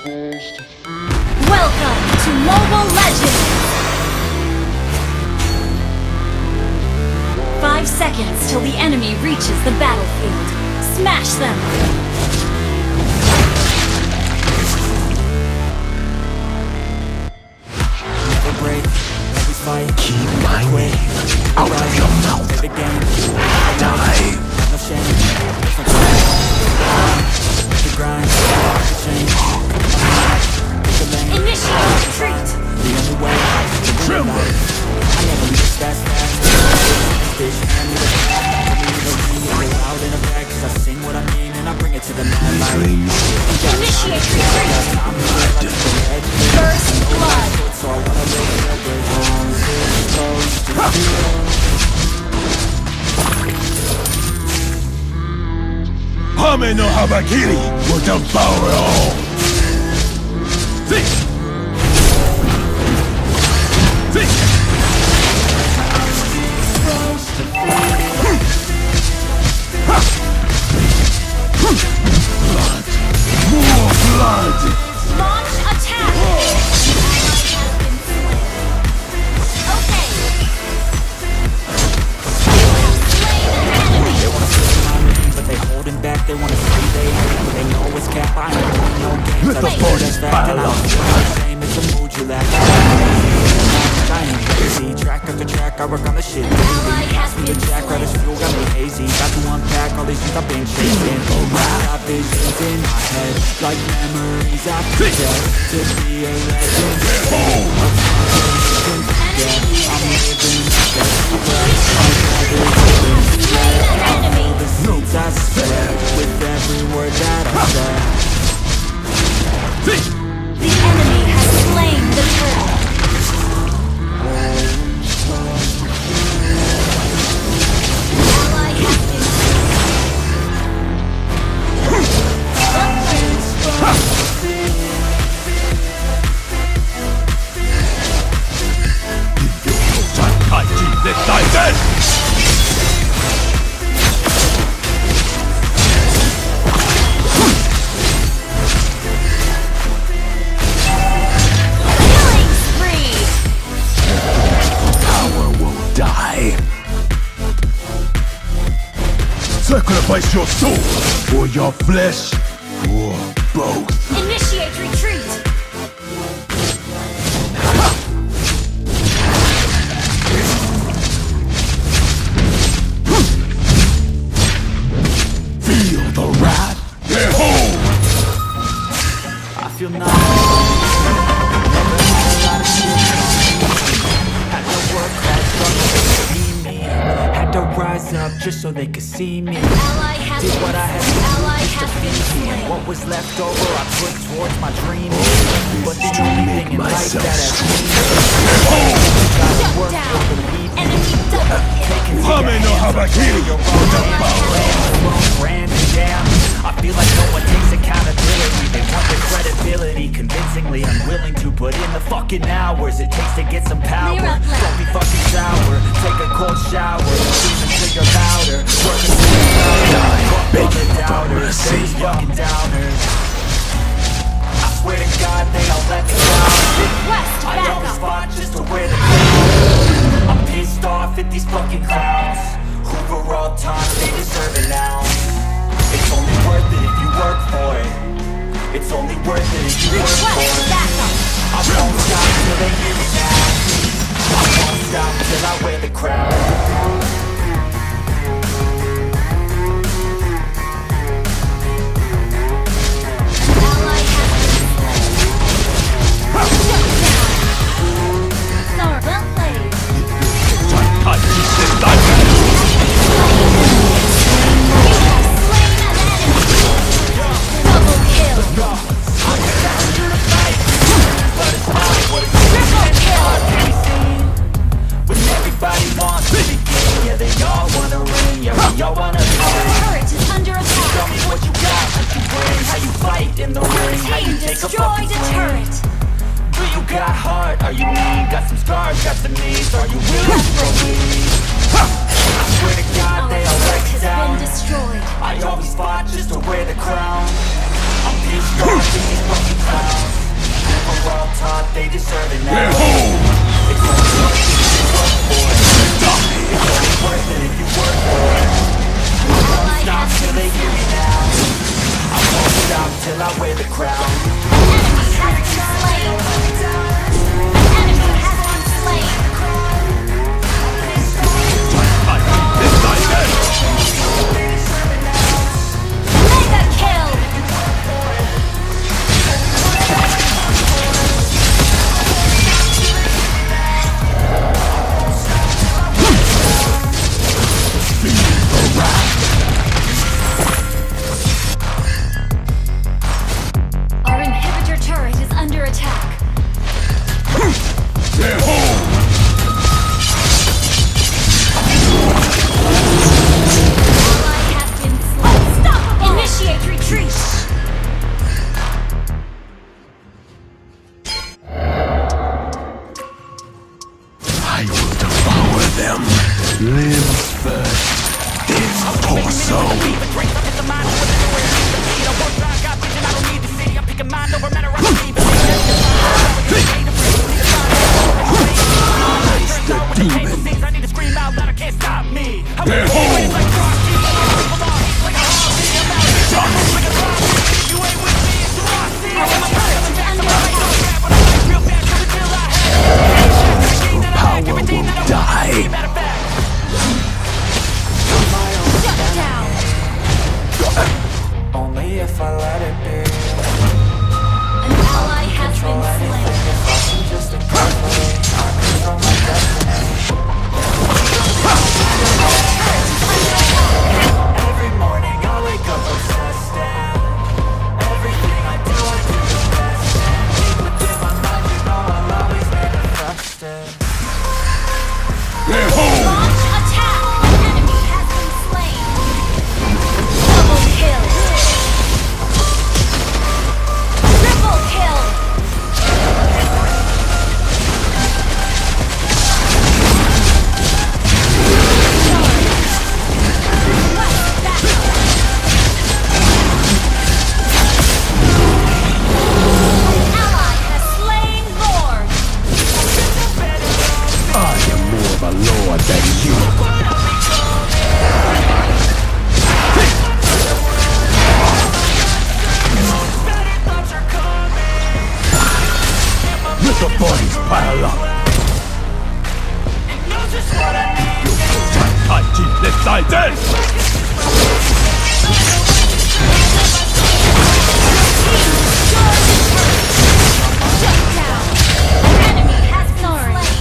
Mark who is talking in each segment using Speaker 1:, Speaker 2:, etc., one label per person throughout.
Speaker 1: Welcome to Mobile Legends! 5 seconds till the enemy reaches the battlefield. Smash them!
Speaker 2: Never break, always fight.
Speaker 3: Keep my name out of your mouth. Die.
Speaker 2: No shame. The grind, the change.
Speaker 1: Initiate retreat!
Speaker 2: The only way to win life. I never leave this fast. Fish, hand me the bag. Out in a bag, 'cause I sing what I mean and I bring it to the mad light.
Speaker 1: Initiate retreat! First blood!
Speaker 2: So I wanna live
Speaker 3: Hame no Habakiri will devour it all! Blood! More blood!
Speaker 1: Launch attack! Okay!
Speaker 2: They wanna slay my name, but they holding back. They wanna say they hate, but they know it's cap. I ain't playing no games.
Speaker 3: Let the
Speaker 2: I
Speaker 3: forces
Speaker 2: back and
Speaker 3: pile
Speaker 2: I'll
Speaker 3: up.
Speaker 2: feel the same. It's a mood you lack. I ain't crazy. Track after track, I work on the shit daily. Pass me the jack, right as fuel, got me hazy. Got to unpack all these things I've been chasing. Got visions in my head, like memories I forget. To be a legend. Yeah, I'm living
Speaker 1: Enemy!
Speaker 2: the seeds I spread with every word that I said.
Speaker 1: The enemy has slain the turtle! Ally has been killing spree!
Speaker 3: Power will die. Sacrifice your soul, or your flesh, or both.
Speaker 1: Initiate retreat!
Speaker 3: Feel the wrath. Behold!
Speaker 2: I feel nice. Had to work hard, struggle to be me. Had to rise up just so they could see me.
Speaker 1: Ally has
Speaker 2: Did what I had to
Speaker 1: Ally
Speaker 2: do just to
Speaker 1: has been
Speaker 2: feed me. And
Speaker 1: slain.
Speaker 2: what was left over I put towards my dream. But the only thing in life
Speaker 3: myself
Speaker 2: that has
Speaker 3: strong.
Speaker 2: gotta
Speaker 1: Shut
Speaker 2: work
Speaker 1: down!
Speaker 2: for believe me.
Speaker 1: Enemy double hit!
Speaker 3: Hame no Habakiri will devour it all.
Speaker 2: I feel like no one takes accountability. They want the credibility convincingly. I'm willing to put in the fucking hours it takes to get some power.
Speaker 1: Clear up loud.
Speaker 2: Don't be fucking sour. Take a cold shower. Scream until you're louder. Work until you're louder. Fuck all the doubters. These fucking downers. I swear to God they all let me down.
Speaker 1: Request
Speaker 2: I always
Speaker 1: backup!
Speaker 2: fought just to wear the crown. I'm pissed off at these fucking clowns. Who for all time they deserve it now. It's only worth it if you work for it. It's only worth it if you work for
Speaker 1: Request
Speaker 2: it.
Speaker 1: backup!
Speaker 2: I won't stop till they hear me now. I won't stop till I wear the crown.
Speaker 1: Ally has been slain. Shut down! Sorry, well played. Slain an enemy! Double kill! Triple kill!
Speaker 2: When everybody wants to begin, yeah, they all wanna ring, yeah, we all wanna
Speaker 1: Our
Speaker 2: win.
Speaker 1: turret is under
Speaker 2: Tell
Speaker 1: attack!
Speaker 2: me what you got, what you bring, how you fight in the ring, how you
Speaker 1: Team
Speaker 2: take a
Speaker 1: destroy
Speaker 2: fucking
Speaker 1: the
Speaker 2: swing.
Speaker 1: turret!
Speaker 2: Do you got heart? Are you mean? Got some scars, got some needs. Are you willing for me? I swear to God,
Speaker 1: Our
Speaker 2: they all let
Speaker 1: turret
Speaker 2: me
Speaker 1: has
Speaker 2: down.
Speaker 1: been destroyed.
Speaker 2: I always fought just to wear the crown. I'm pissed off at these fucking clowns.
Speaker 3: live first. Its torso. The demon. Behold! Power will die.
Speaker 1: Shut down.
Speaker 2: Only if I let it be.
Speaker 1: An ally has been slain.
Speaker 2: Just a control my destiny. Every morning I wake up obsessed, and everything I do the best. Deep within my mind, you know I'll always manifest it.
Speaker 3: Behold!
Speaker 1: Launch attack. An enemy has been slain. Double kill. Triple kill. Ally has slain Lord.
Speaker 3: I am more of a lord than you. Let the bodies pile up. I keep this side dead.
Speaker 1: Shut down. An enemy has been slain.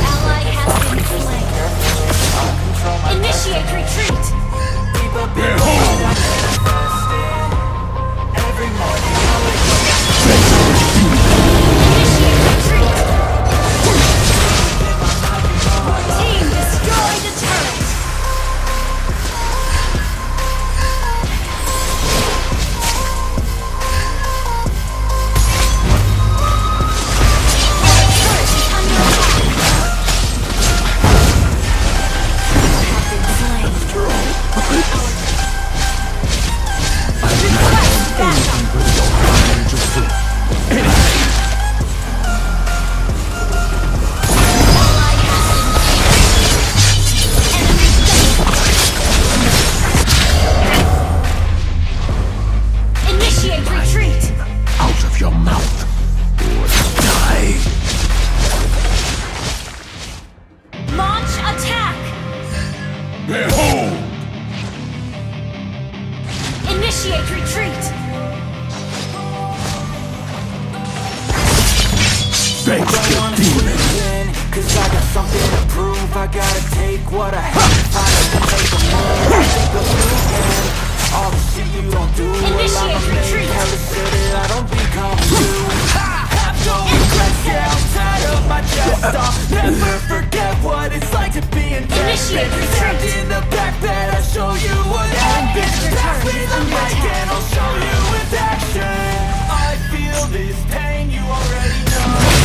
Speaker 1: Ally has been slain. Initiate retreat.
Speaker 3: Behold!
Speaker 2: Every morning I wake up
Speaker 1: Initiate retreat. Team destroy the turret. Turret is under attack. Have been slain. Request backup. Ally has been slain. Enemy double. Initiate retreat.
Speaker 3: Out of your mouth or die.
Speaker 1: Launch attack.
Speaker 3: Behold!
Speaker 1: Initiate retreat.
Speaker 3: Face the demon.
Speaker 2: Cause I got something to prove. I gotta take what I have. Finally make a move. I think of you again. All the shit you don't do.
Speaker 1: Initiate retreat.
Speaker 2: I don't become you. I have no regrets. Yeah, I'm tired of my chest. I'll never forget what it's like to be in debt.
Speaker 1: Initiate retreat.
Speaker 2: Trapped in the back bed, I'll show you what I've been. Pass me the mic and I'll show you with action. I feel this pain, you already know.